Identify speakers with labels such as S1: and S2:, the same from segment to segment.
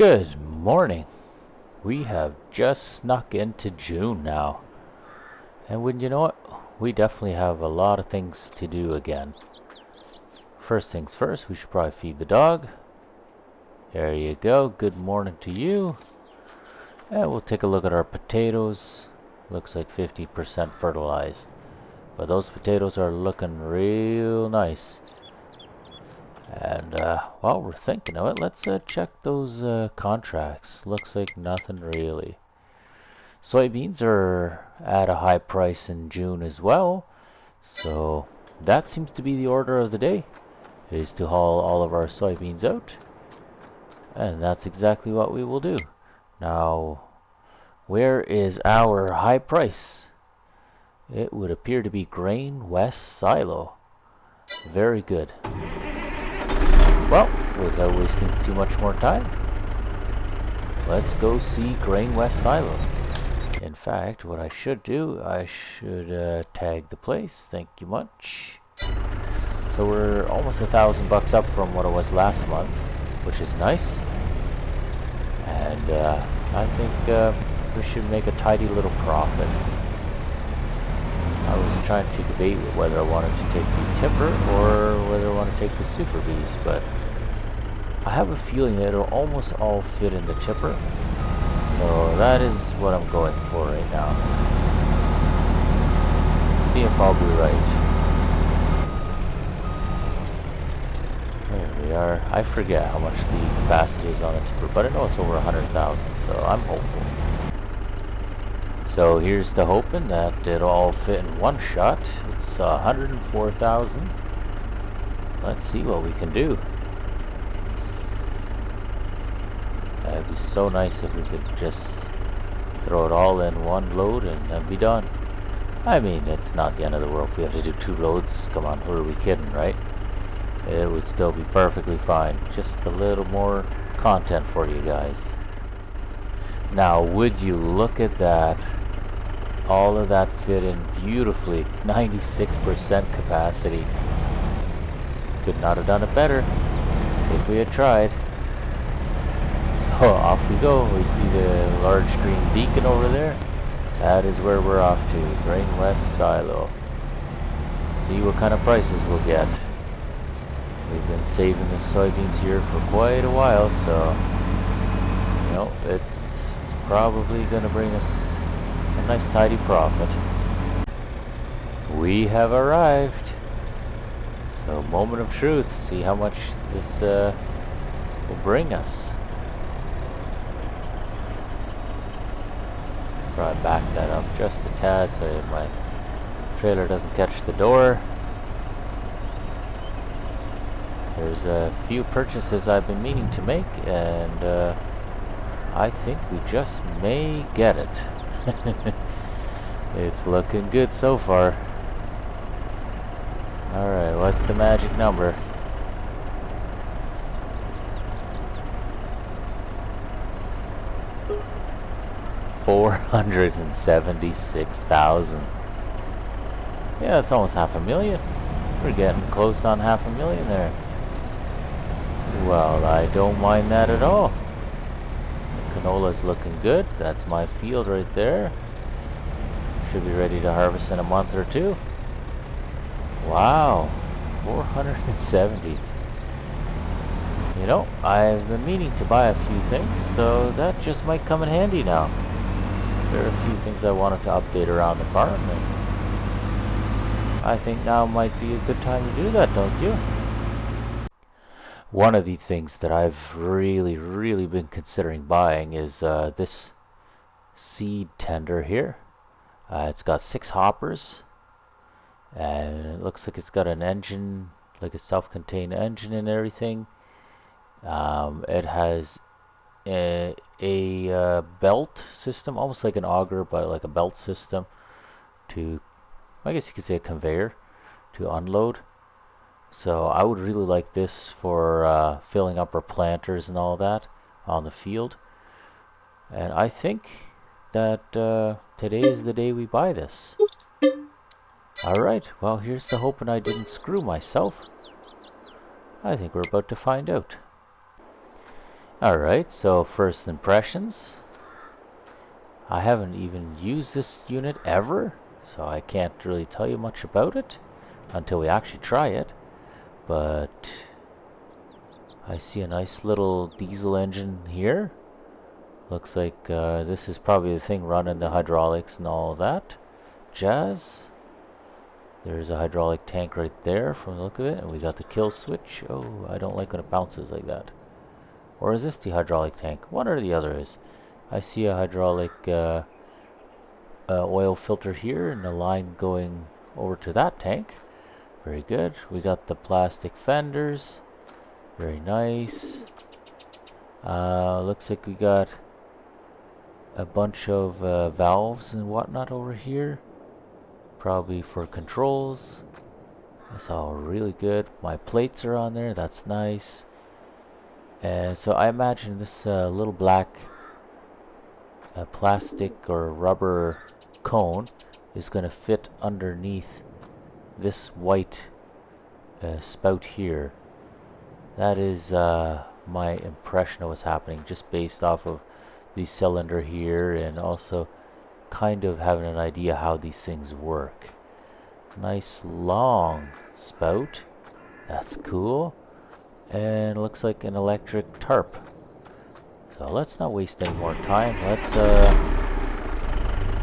S1: Good morning. We have just snuck into June now. And wouldn't you know it, we definitely have a lot of things to do again. First things first, we should probably feed the dog. There you go. Good morning to you. And we'll take a look at our potatoes. Looks like 50% fertilized. But those potatoes are looking real nice. And while we're thinking of it, let's check those contracts. Looks like nothing really. Soybeans are at a high price in June as well. So that seems to be the order of the day, is to haul all of our soybeans out. And that's exactly what we will do. Now, where is our high price? It would appear to be Grain West Silo. Very good. Well, without wasting too much more time, let's go see Grain West Silo. In fact, what I should do, I should tag the place. Thank you much. So we're almost $1,000 up from what it was last month, which is nice. And I think we should make a tidy little profit. I was trying to debate whether I wanted to take the tipper or whether I want to take the Super Bees, but I have a feeling that it'll almost all fit in the tipper. So that is what I'm going for right now. See if I'll be right. There we are. I forget how much the capacity is on the tipper, but I know it's over 100,000, so I'm hopeful. So here's to hoping that it'll all fit in one shot. It's 104,000. Let's see what we can do. That'd be so nice if we could just throw it all in one load and then be done. I mean, it's not the end of the world if we have to do 2 loads. Come on, who are we kidding, right? It would still be perfectly fine. Just a little more content for you guys. Now, would you look at that? All of that fit in beautifully. 96% capacity. Could not have done it better if we had tried. So off we go. We see the large green beacon over there. That is where we're off to. Grain West Silo. See what kind of prices we'll get. We've been saving the soybeans here for quite a while, so you know, it's probably going to bring us a nice tidy profit. We have arrived. So moment of truth. See how much this will bring us. Probably back that up just a tad so my trailer doesn't catch the door. There's a few purchases I've been meaning to make, and I think we just may get it. It's looking good so far. Alright, what's the magic number? $476,000. Yeah, that's almost $500,000. We're getting close on $500,000 there. Well, I don't mind that at all. The canola's looking good. That's my field right there. Should be ready to harvest in a month or two. Wow, 470. You know, I've been meaning to buy a few things, so that just might come in handy now. There are a few things I wanted to update around the farm, and I think now might be a good time to do that, don't you? One of the things that I've really been considering buying is this seed tender here. It's got 6 hoppers, and it looks like it's got an engine, like a self-contained engine and everything. It has a belt system, almost like an auger, but like a belt system to, I guess you could say, a conveyor to unload. So I would really like this for filling up our planters and all that on the field. And I think that today is the day we buy this. Alright, well, here's the hoping I didn't screw myself. I think we're about to find out. Alright, so first impressions. I haven't even used this unit ever, so I can't really tell you much about it until we actually try it. But I see a nice little diesel engine here. Looks like this is probably the thing running the hydraulics and all of that jazz. There's a hydraulic tank right there from the look of it, and we got the kill switch. Oh, I don't like when it bounces like that. Or is this the hydraulic tank? One or the other is. I see a hydraulic oil filter here and a line going over to that tank. Very good. We got the plastic fenders. Very nice. Looks like we got a bunch of valves and whatnot over here. Probably for controls. That's all really good. My plates are on there. That's nice. And so I imagine this little black plastic or rubber cone is going to fit underneath this white spout here. That is my impression of what's happening, just based off of the cylinder here, and also kind of having an idea how these things work. Nice long spout. That's cool. And looks like an electric tarp. So let's not waste any more time.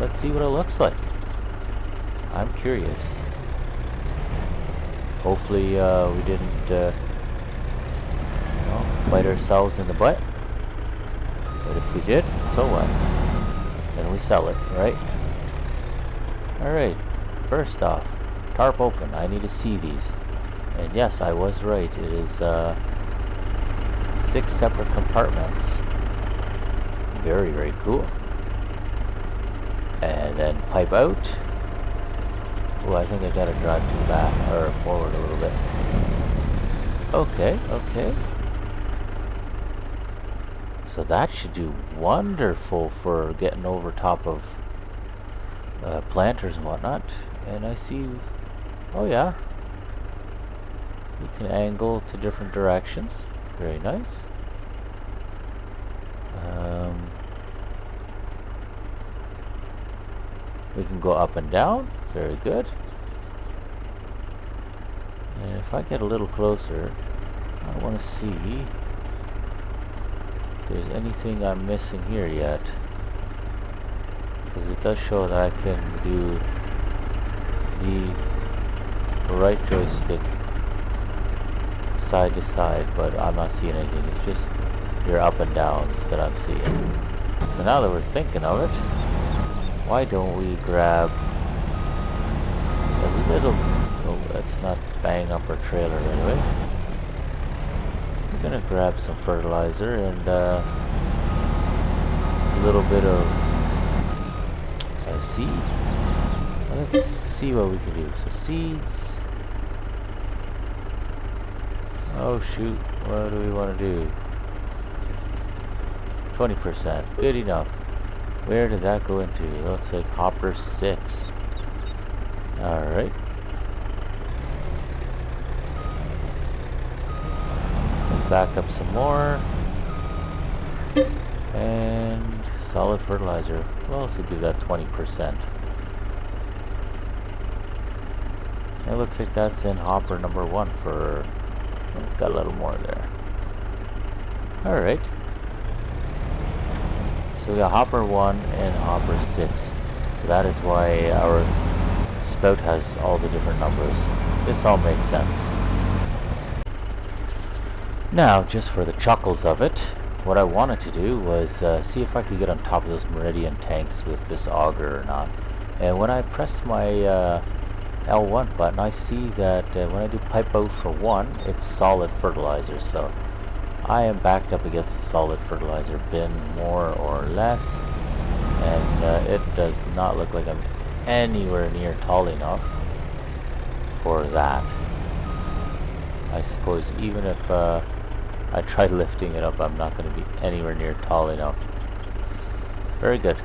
S1: Let's see what it looks like. I'm curious. Hopefully we didn't bite ourselves in the butt. But if we did, so what? Then we sell it, right? Alright, first off, tarp open. I need to see these. And yes, I was right. It is 6 separate compartments. Very, very cool. And then pipe out. Oh, I think I gotta drive to the back or forward a little bit. Okay, okay. So that should do wonderful for getting over top of planters and whatnot. And I see, oh yeah, we can angle to different directions. Very nice. We can go up and down. Very good. And if I get a little closer, I want to see if there's anything I'm missing here yet. Because it does show that I can do the right joystick side to side, but I'm not seeing anything. It's just your up and downs that I'm seeing. So now that we're thinking of it, why don't we grab a little, oh, let's not bang up our trailer anyway. We're gonna grab some fertilizer and a little bit of seeds. Let's see what we can do. So seeds. Oh shoot, what do we want to do? 20%, good enough. Where did that go into? It looks like hopper 6. Alright. Back up some more. And solid fertilizer. We'll also do that 20%. It looks like that's in hopper number 1 for... got a little more there. Alright. So we got hopper 1 and hopper 6. So that is why our spout has all the different numbers. This all makes sense. Now, just for the chuckles of it, what I wanted to do was see if I could get on top of those Meridian tanks with this auger or not. And when I press my L1 button, I see that when I do pipe out for 1, it's solid fertilizer. So I am backed up against the solid fertilizer bin more or less, and it does not look like I'm anywhere near tall enough for that. I suppose even if I try lifting it up, I'm not going to be anywhere near tall enough. Very good.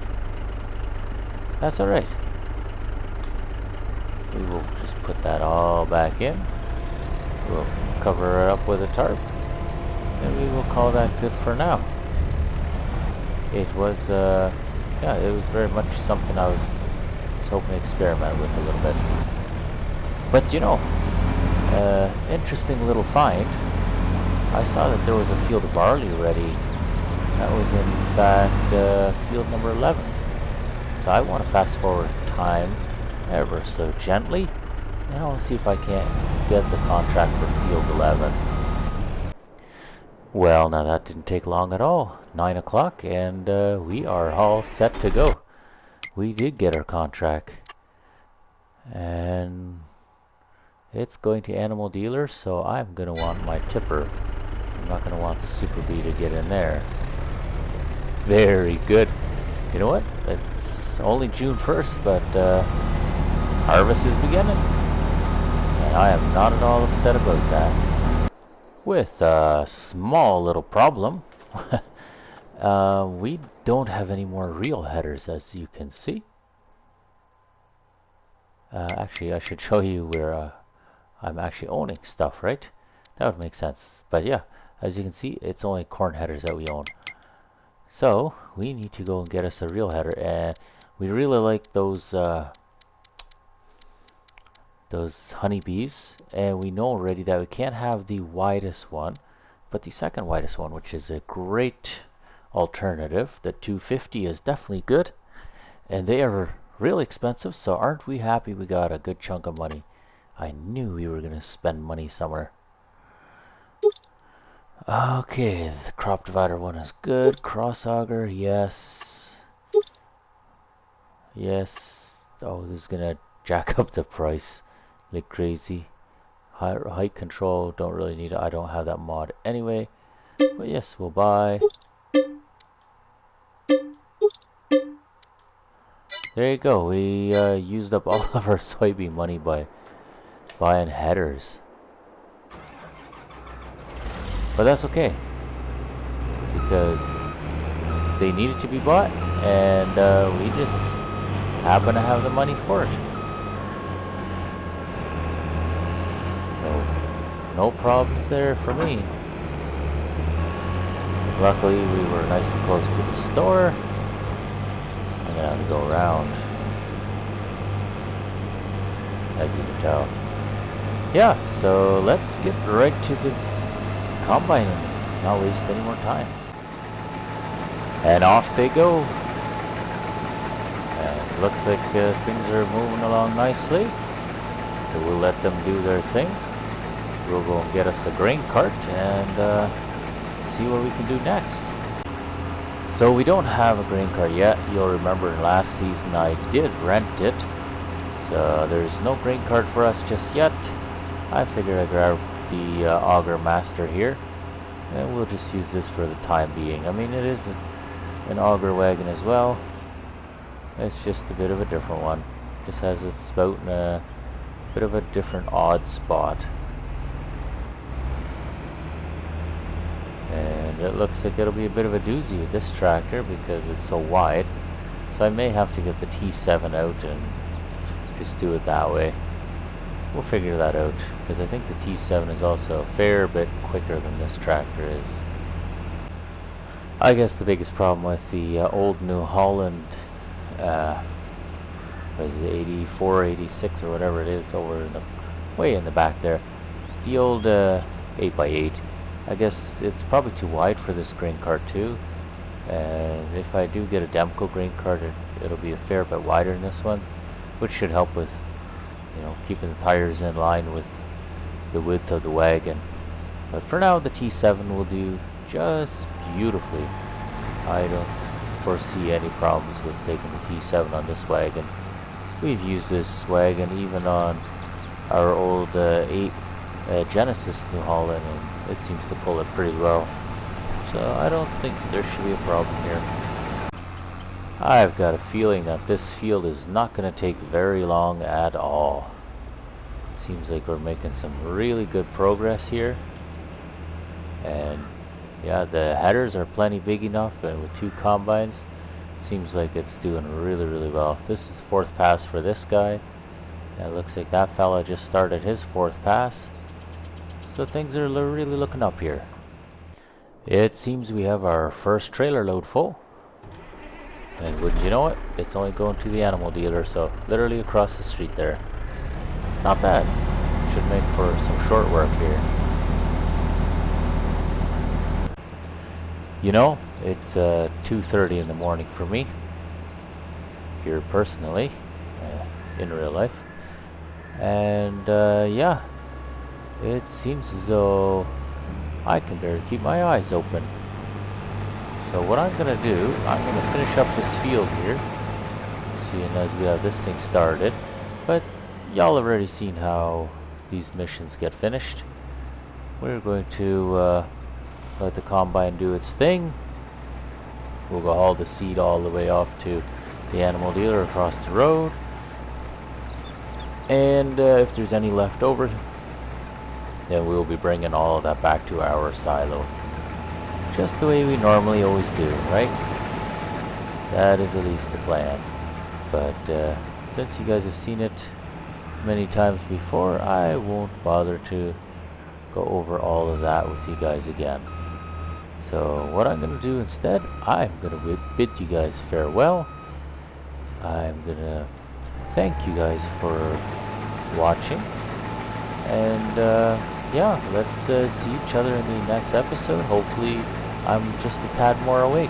S1: That's alright. We will just put that all back in. We'll cover it up with a tarp. And we will call that good for now. It was, yeah, it was very much something I was hoping to experiment with a little bit. But you know, interesting little find. I saw that there was a field of barley ready. That was in fact field number 11. So I want to fast forward time ever so gently. And I want to see if I can't get the contract for field 11. Well, now that didn't take long at all. 9 o'clock and we are all set to go. We did get our contract. And it's going to animal dealer, so I'm going to want my tipper. I'm not going to want the Super Bee to get in there. Very good. You know what? It's only June 1st, but harvest is beginning. And I am not at all upset about that. With a small little problem. We don't have any more reel headers, as you can see. Actually, I should show you where I'm actually owning stuff, right? That would make sense. But yeah, as you can see, it's only corn headers that we own. So we need to go and get us a reel header, and we really like those honeybees, and we know already that we can't have the widest one, but the second widest one, which is a great alternative. The 250 is definitely good, and they are really expensive, so aren't we happy we got a good chunk of money? I knew we were going to spend money somewhere. Okay, the crop divider one is good. Cross auger, yes. Yes. Oh, this is going to jack up the price like crazy. Height control, don't really need it. I don't have that mod anyway. But yes, we'll buy. There you go. We used up all of our soybean money by buying headers. But that's okay, because they needed to be bought, and we just happen to have the money for it. So, no problems there for me. Luckily, we were nice and close to the store. I'm gonna have to go around, as you can tell. Yeah, so let's get right to the combine and not waste any more time. And off they go. And looks like things are moving along nicely. So we'll let them do their thing. We'll go and get us a grain cart and see what we can do next. So we don't have a grain cart yet. You'll remember last season I did rent it. So there's no grain cart for us just yet. I figured I'd grab the Auger Master here, and we'll just use this for the time being. I mean, it is an auger wagon as well. It's just a bit of a different one. Just has its spout in a bit of a different odd spot. And it looks like it'll be a bit of a doozy with this tractor because it's so wide. So I may have to get the T7 out and just do it that way. We'll figure that out, because I think the T7 is also a fair bit quicker than this tractor is. I guess the biggest problem with the old New Holland, what is it, 84, 86 or whatever it is, over in the way in the back there, the old 8x8, I guess it's probably too wide for this grain cart too. And if I do get a Demco grain cart, it'll be a fair bit wider than this one, which should help with, you know, keeping the tires in line with the width of the wagon. But for now, the T7 will do just beautifully. I don't foresee any problems with taking the T7 on this wagon. We've used this wagon even on our old 8 Genesis New Holland, and it seems to pull it pretty well. So I don't think there should be a problem here. I've got a feeling that this field is not going to take very long at all. It seems like we're making some really good progress here. And yeah, the headers are plenty big enough, and with 2 combines, seems like it's doing really, really well. This is the 4th pass for this guy. And it looks like that fella just started his 4th pass. So things are really looking up here. It seems we have our first trailer load full. And wouldn't you know it, it's only going to the animal dealer, so literally across the street there. Not bad. Should make for some short work here. You know, it's 2:30 in the morning for me, here personally, in real life. And yeah, it seems as though I can barely keep my eyes open. So what I'm gonna do, I'm gonna finish up this field here, seeing as we have this thing started. But y'all have already seen how these missions get finished. We're going to let the combine do its thing. We'll go haul the seed all the way off to the animal dealer across the road. And if there's any left over, then we'll be bringing all of that back to our silo. Just the way we normally always do, right? That is at least the plan. But since you guys have seen it many times before, I won't bother to go over all of that with you guys again. So what I'm going to do instead, I'm going to bid you guys farewell. I'm going to thank you guys for watching. And yeah, let's see each other in the next episode. Hopefully I'm just a tad more awake.